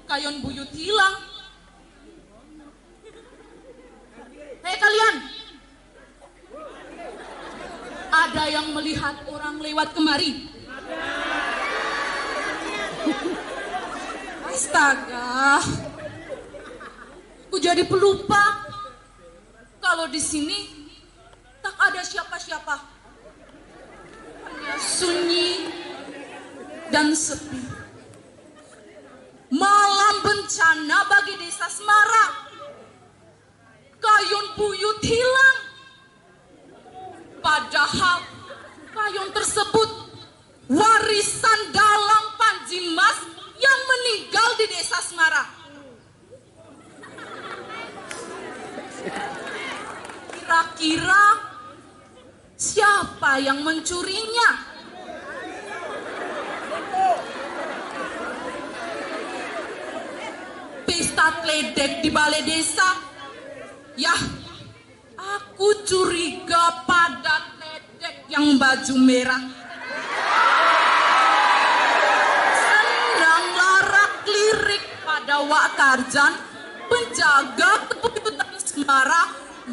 Kayon buyut hilang. Hei kalian, ada yang melihat orang lewat kemari? Astaga, aku jadi pelupa kalau di sini tak ada siapa-siapa. Hanya sunyi dan sepi. Malam bencana bagi desa Semara. Kayon buyut hilang. Padahal kayon tersebut warisan dalang Panji Mas yang meninggal di desa Semara. Kira-kira siapa yang mencurinya? Pesta kledek di balai desa. Yah, aku curiga pada kledek yang baju merah. Senang larak lirik pada Wak Karjan, penjaga kebutuhan Semara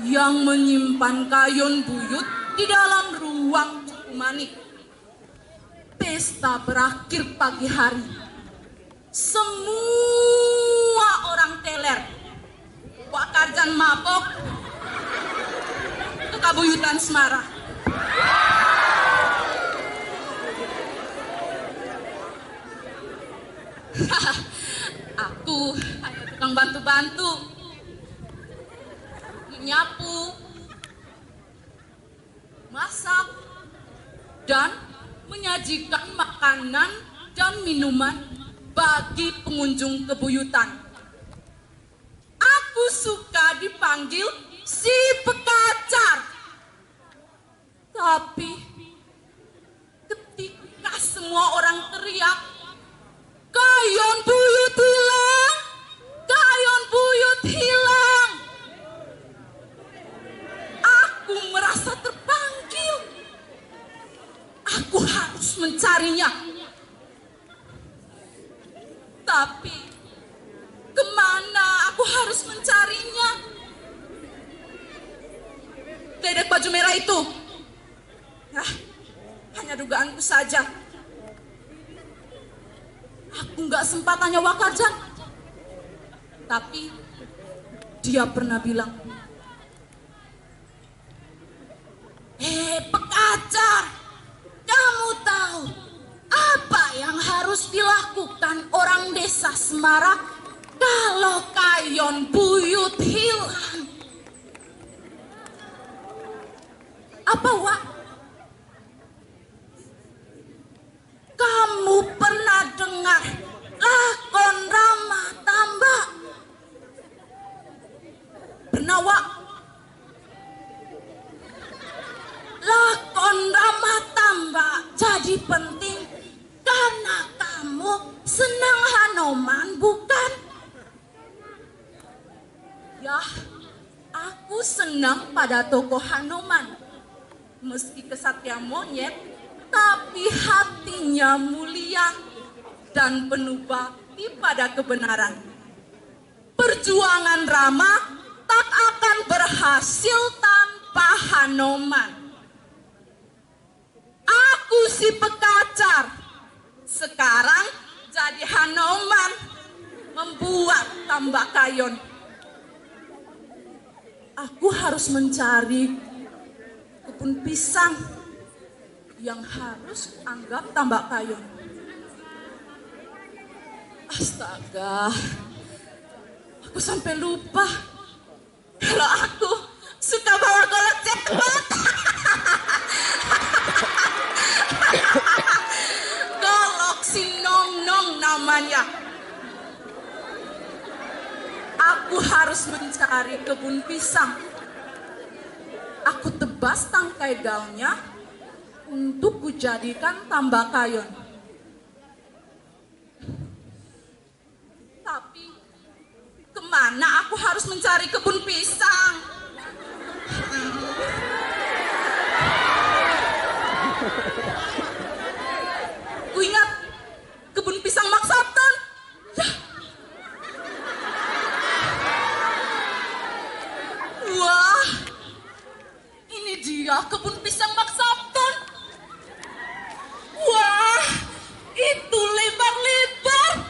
yang menyimpan kayon buyut di dalam ruang Cukumani. Pesta berakhir pagi hari. Semua orang teler. Wak Karjan mabok ke kabuyutan Semara. Aku hanya tukang bantu-bantu, menyapu, masak, dan menyajikan makanan dan minuman bagi pengunjung kebuyutan. Aku suka dipanggil si pekacar. Tapi ketika semua orang teriak, kayon buyut hilang, kayon buyut hilang, aku merasa terpanggil. Aku harus mencarinya. Tapi kemana aku harus mencarinya? Kledek baju merah itu. Nah, hanya dugaanku saja. Aku nggak sempat tanya Wak Karjan. Tapi dia pernah bilang, "Hei pekacar, kamu tahu apa yang harus dilakukan orang desa Semara kalau kayon buyut hilang?" Apa, Wak? Kamu pernah dengar lakon Rama Tamba? Pernah, Wak? Lakon Rama Tamba jadi penting karena kamu senang Hanoman, bukan? Ya, aku senang pada tokoh Hanoman. Meski kesatria monyet, tapi hatinya mulia dan penuh bakti pada kebenaran. Perjuangan Rama tak akan berhasil tanpa Hanoman. Aku si pekacar, sekarang jadi Hanoman, membuat tambak kayon. Aku harus mencari kebun pisang yang harus anggap tambak kayon. Astaga, aku sampai lupa kalau aku suka bawa golok cekot. Golok si Nong-Nong namanya. Aku harus mencari kebun pisang menebas tangkai daunnya untuk kujadikan tambak kayu. Tapi kemana aku harus mencari kebun pisang? Ku ingat kebun pisang Maksatan. Wah, ini dia kebun pisang Maksatan. Wah, itu lebar-lebar.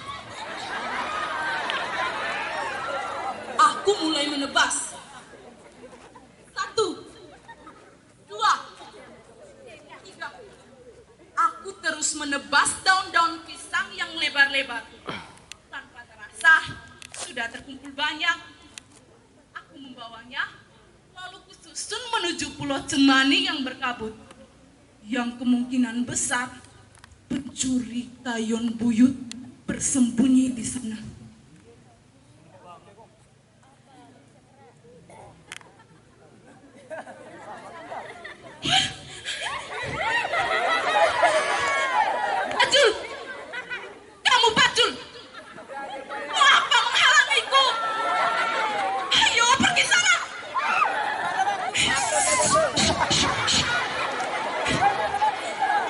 Aku mulai menebas. 1, 2, 3. Aku terus menebas daun-daun pisang yang lebar-lebar. Tanpa terasa, sudah terkumpul banyak. Aku membawanya, lalu kususun menuju Pulau Cemani yang berkabut. Yang kemungkinan besar, pencuri kayon buyut bersembunyi di sana. Bajul! Kamu Bajul! Mau apa menghalangiku? Ayo pergi sana!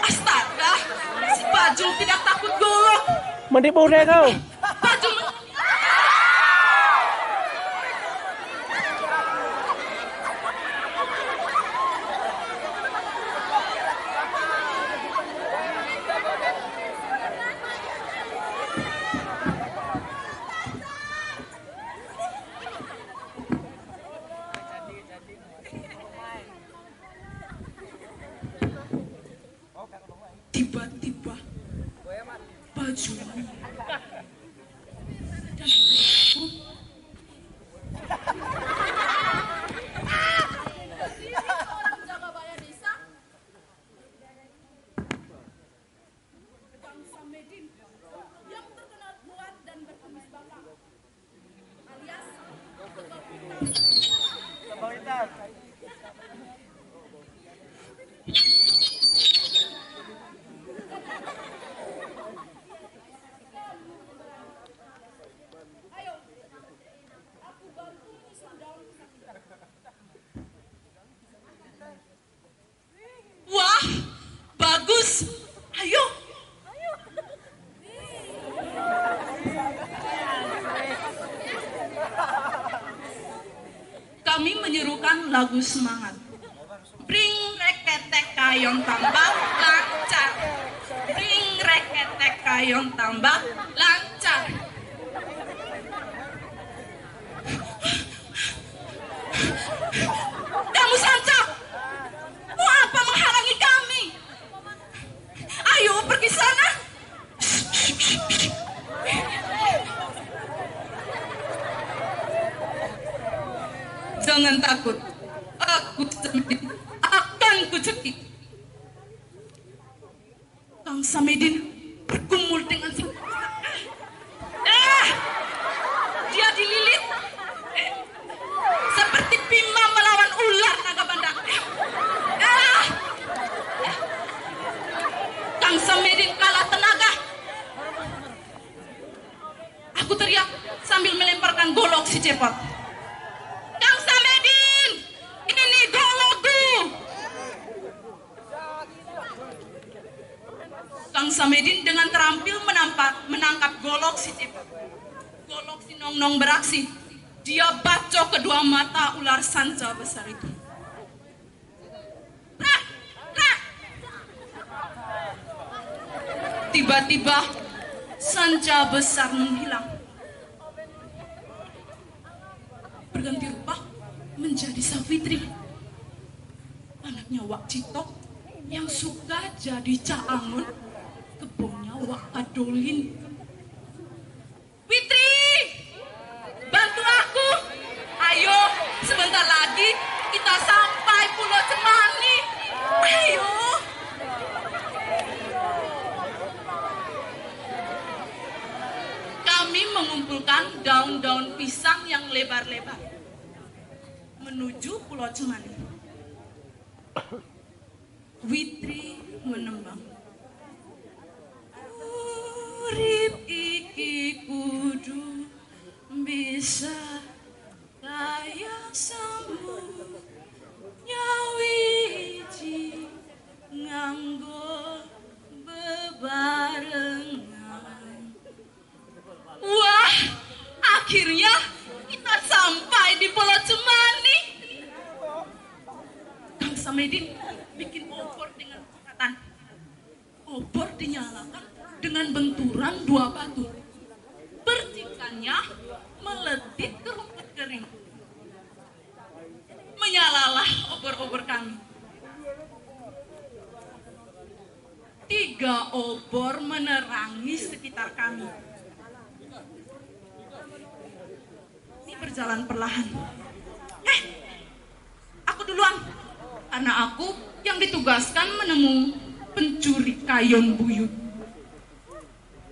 Astaga, si Bajul tidak takut golok. Menipu deh kau. Bajul tiba-tiba Bajul dan orang jaga bayar desa Kang Samedin yang terkenal kuat dan berkumis bakar alias ayo, aku bantu menyusun daun pisang. Wah, bagus. Ayo. Kami menyerukan lagu semangat. Bring reketek kayong tambak lancar. Bring reketek kayong tambak lancar. Kamu sancak! Mau apa menghalangi kami? Ayo pergi sana! Jangan takut, aku Samedin akan kucekik. Kang Samedin bergumul dengan dia dililit seperti Bima melawan ular naga bandang. Kang Samedin kalah tenaga. Aku teriak sambil melemparkan golok si cepot. Kang Samedin, ini nih golokku. Kang Samedin dengan terampil menangkap golok si cepot. Golok si Nong-Nong beraksi. Dia bacok kedua mata ular sanca besar itu. Tiba-tiba sanca besar menghilang. Berganti rupa menjadi Safitri, anaknya Wak Citok yang suka jadi caangun kebunnya Wak Kadolin. Fitri, bantu aku. Ayo, sebentar lagi kita sampai Pulau Cemani. Ayo. Kami mengumpulkan daun-daun pisang yang lebar-lebar menuju Pulau Cemani. Witri menembang. Urip iki kudu bisa kaya sambu nyawiji nganggo bebarengan. Wah, akhirnya kita sampai di Pulau Cemani. Kang Samedin bikin obor dengan kekuatan. Obor dinyalakan dengan benturan 2 batu. Percikannya meletit ke rumput kering. Menyalalah obor-obor kami. 3 obor menerangi sekitar kami. Ini berjalan perlahan. Aku duluan. Karena aku yang ditugaskan menemui pencuri kayon buyut.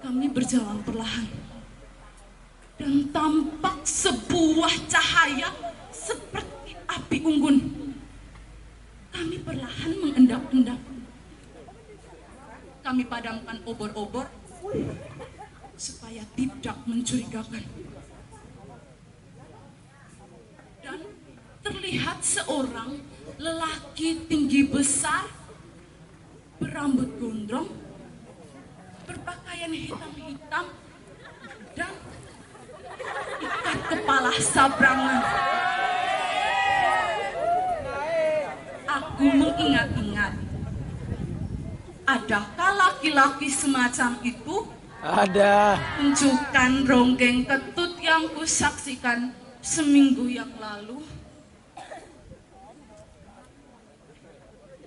Kami berjalan perlahan. Dan tampak sebuah cahaya seperti api unggun. Kami perlahan mengendap-endap. Kami padamkan obor-obor supaya tidak mencurigakan. Dan terlihat seorang lelaki tinggi besar, berambut gondrong, berpakaian hitam-hitam, dan ikat kepala sabrangan. Aku mengingat-ingat, adakah laki-laki semacam itu? Ada. Tunjukkan ronggeng ketut yang kusaksikan seminggu yang lalu.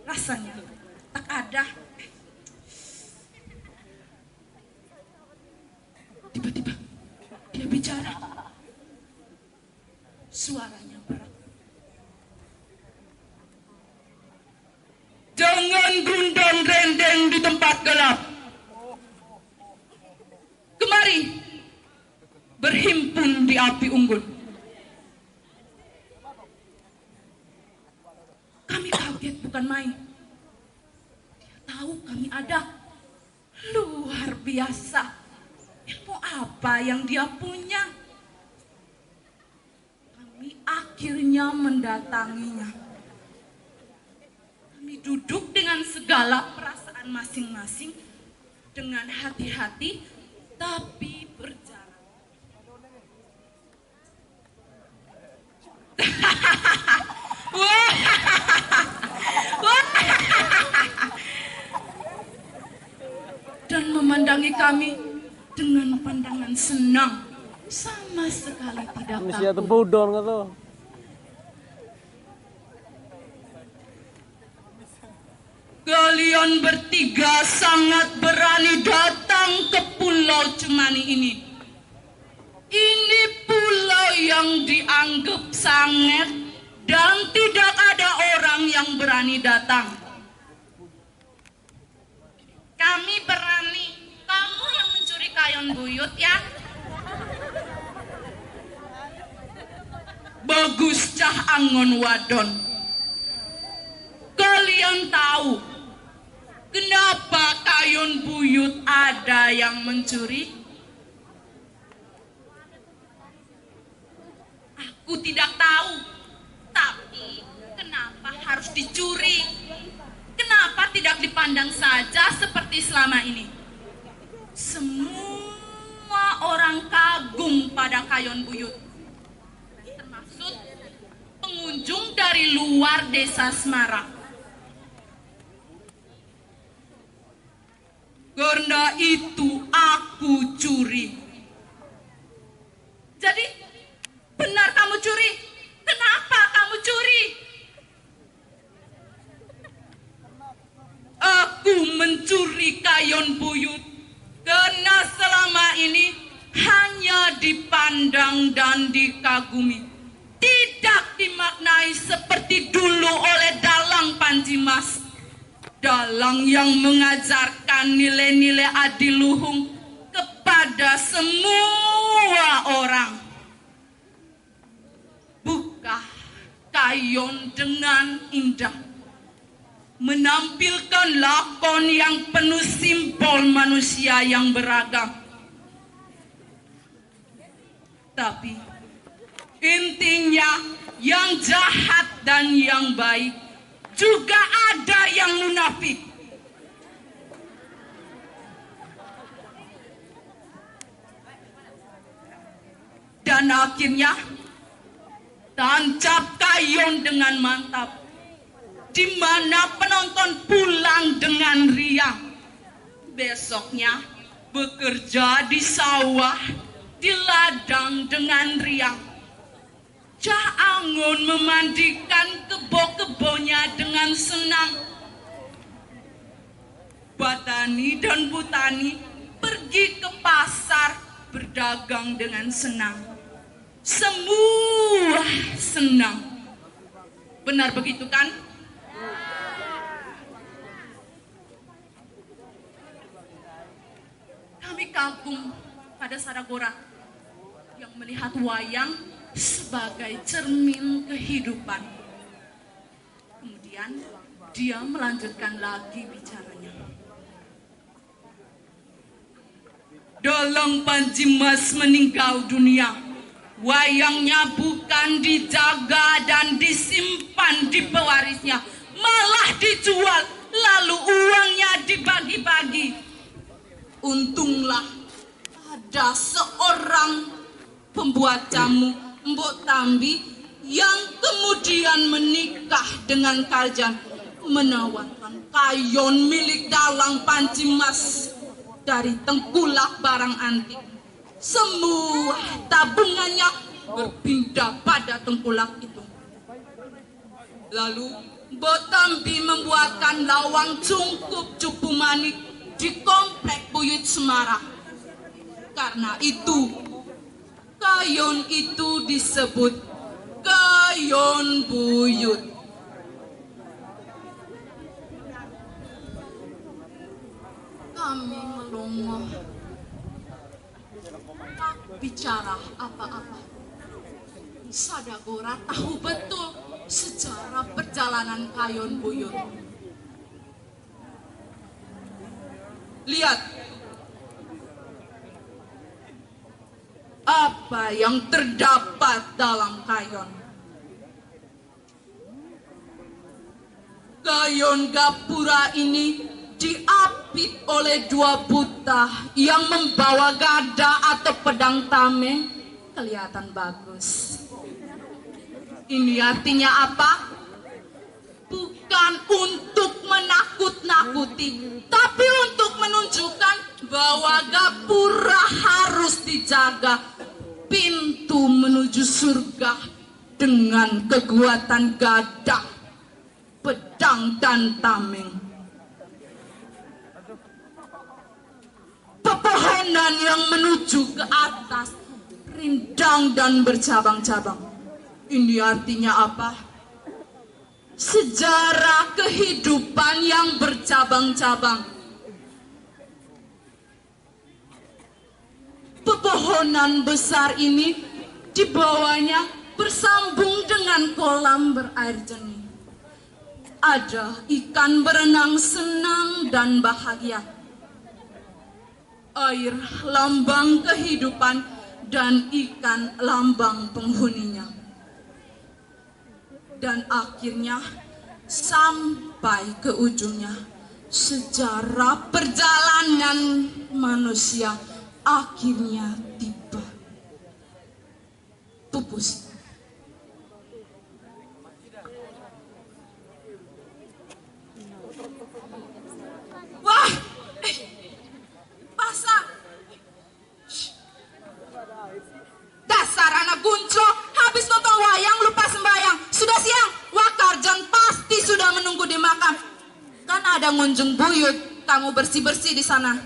Rasanya tak ada. Tiba-tiba dia bicara. Suaranya berat. Jangan gundang-rendeng di tempat gelap. Kemari, berhimpun di api unggun. Kami kaget bukan main. Dia tahu kami ada. Luar biasa. Ilmu apa yang dia punya? Kami akhirnya mendatanginya. Kami duduk dengan segala perasaan masing-masing, dengan hati-hati, tapi berjarak. Dan memandangi kami dengan pandangan senang, sama sekali tidak Mesti ada takut. bodor nggak tuh? Kalian bertiga sangat berani datang ke Pulau Cemani ini. Ini pulau yang dianggap sangat dan tidak ada orang yang berani datang. Kami berani. Kamu yang mencuri kayon buyut ya? Bagus cah angon wadon. Kalian tahu kenapa kayon buyut ada yang mencuri? Aku tidak tahu. Tapi kenapa harus dicuri? Kenapa tidak dipandang saja seperti selama ini? Semua orang kagum pada kayon buyut. Termasuk pengunjung dari luar desa Semarang. Karena itu aku curi. Jadi benar kamu curi? Kenapa kamu curi? Aku mencuri kayon buyut karena selama ini hanya dipandang dan dikagumi. Tidak dimaknai seperti dulu oleh Dalang Panji Mas. Dalang yang mengajarkan nilai-nilai adiluhung kepada semua orang. Buka kayon dengan indah. menampilkan lakon yang penuh simbol manusia yang beragam. Tapi intinya yang jahat dan yang baik, juga ada yang munafik. Dan akhirnya tancap kayon dengan mantap, di mana penonton pulang dengan riang. Besoknya bekerja di sawah, di ladang dengan riang. Cah Angon memandikan kebo-kebonya dengan senang. Batani dan Butani pergi ke pasar berdagang dengan senang. Semua senang. Benar begitu kan? Kami kagum pada Saragora yang melihat wayang sebagai cermin kehidupan. Kemudian dia melanjutkan lagi bicaranya. Dalam Panji Mas meninggal dunia, wayangnya bukan dijaga dan disimpan di pewarisnya, malah dijual, lalu uangnya dibagi-bagi. Untunglah ada seorang pembuat jamu, Mbok Tambi, yang kemudian menikah dengan Kaljan, menawarkan kayon milik dalang Panji Mas dari tengkulak barang antik. Semua tabungannya berpindah pada tengkulak itu. Lalu Mbok Tambi membuatkan lawang cungkup cupu manik di komplek Buyut Semarang. Karena itu kayon itu disebut kayon buyut. Kami melongo, tak bicara apa-apa. Sadagora tahu betul sejarah perjalanan kayon buyut. Lihat apa yang terdapat dalam kayon. Kayon gapura ini diapit oleh dua buta yang membawa gada atau pedang tameng. Kelihatan bagus. Ini artinya apa? Bukan untuk menakut-nakuti, tapi untuk menunjukkan bahwa gapura harus dijaga, pintu menuju surga dengan kekuatan gada, pedang dan tameng. Pepohonan yang menuju ke atas rindang dan bercabang-cabang. Ini artinya apa? Sejarah kehidupan yang bercabang-cabang. Pepohonan besar ini di bawahnya bersambung dengan kolam berair jernih. Ada ikan berenang senang dan bahagia. Air lambang kehidupan dan ikan lambang penghuninya. Dan akhirnya sampai ke ujungnya, sejarah perjalanan manusia akhirnya tiba. Pupus. Wah, pasang. Dasar anak gunco, habis nonton wayang lupa sembayang. Sudah siang, Wakarjan pasti sudah menunggu di makam. Kan ada ngunjung buyut, kamu bersih-bersih di sana.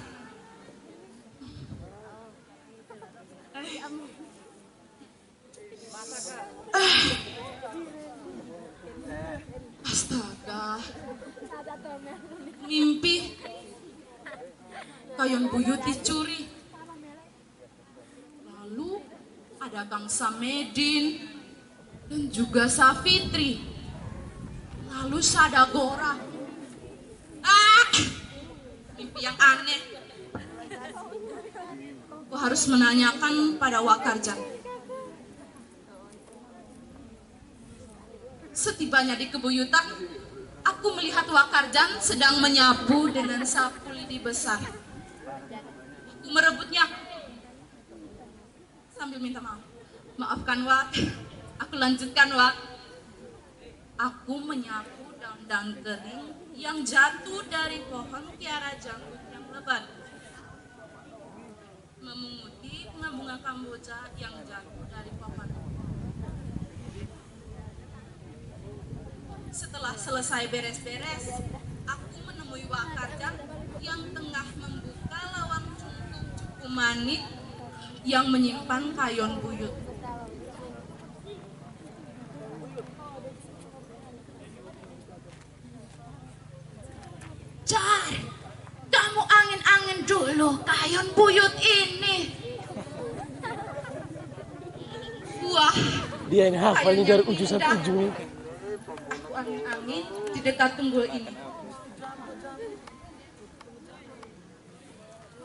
Astaga, mimpi kayon buyut dicuri. Lalu ada Kang Samedin dan juga Safitri. Lalu Sadagora mimpi yang aneh. Aku harus menanyakan pada Wakarjan. Setibanya di Kebuyutan, aku melihat Wakarjan sedang menyapu dengan sapu lidi besar. Aku merebutnya sambil minta maaf. Maafkan Wak, aku lanjutkan Wak. Aku menyapu daun-daun kering yang jatuh dari pohon kiara janggut yang lebat. Memunguti bunga kamboja yang jatuh dari pohon. Setelah selesai beres-beres, aku menemui Wakarjan yang tengah membuka lawang cukup manik yang menyimpan kayon buyut. Jar, kamu angin-angin dulu kayon buyut ini. Wah, Dia yang hafalnya dari ujung sampai ujung. aku angin-angin di dekat tunggul ini.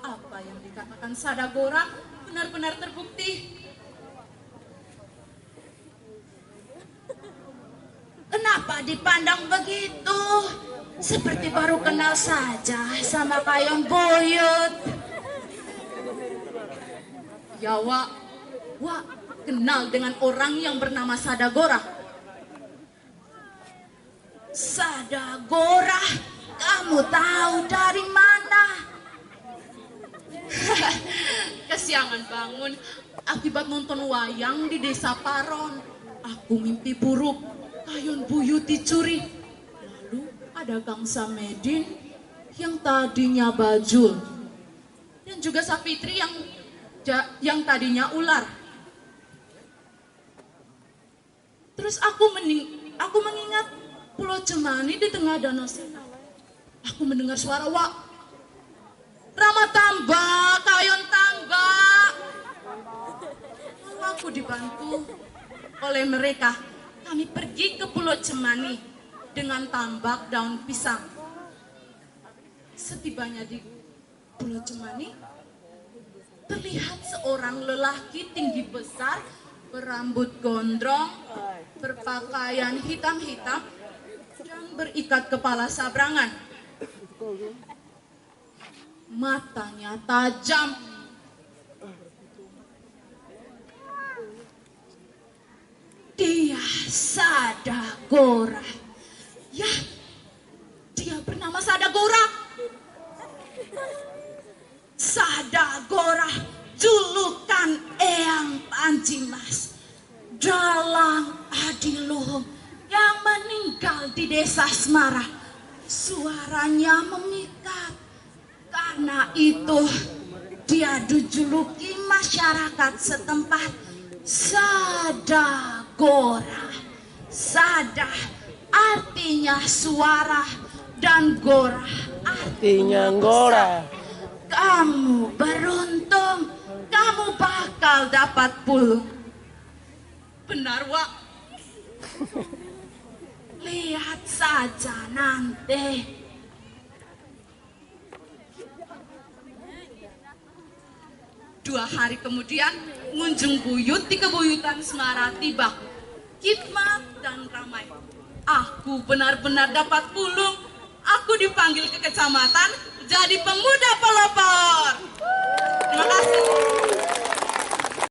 Apa yang dikatakan Sadagora benar-benar terbukti. Kenapa dipandang begitu? Seperti baru kenal saja sama kayon buyut. Ya Wak, kenal dengan orang yang bernama Sadagora. Sadagora, kamu tahu dari mana? Kesiangan bangun akibat nonton wayang di desa Paron. Aku mimpi buruk, kayon buyut dicuri. Lalu ada Kang Samedin yang tadinya bajul dan juga Sapitri yang tadinya ular. Terus aku mengingat Pulau Cemani di tengah danau Senau. Aku mendengar suara Wak. Rama tambak, kayon tambak. Aku dibantu oleh mereka. Kami pergi ke Pulau Cemani dengan tambak daun pisang. Setibanya di Pulau Cemani, terlihat seorang lelaki tinggi besar, berambut gondrong, berpakaian hitam-hitam, dan berikat kepala sabrangan. Matanya tajam. Dia Sadagora. Ya, dia bernama Sadagora. Sadagora, julukan Eyang Panjimas, dalang Adiluhung yang meninggal di desa Semara. Suaranya memikat. Karena itu dia dijuluki masyarakat setempat Sadagora. Sada artinya suara dan gora artinya Gora. Kamu beruntung, kamu bakal dapat puluh. Benar, Wak. Lihat saja nanti. Dua hari kemudian, Ngunjung Buyut di Kebuyutan Semara tiba. Khidmat dan ramai. Aku benar-benar dapat pulung. Aku dipanggil ke kecamatan jadi pemuda pelopor.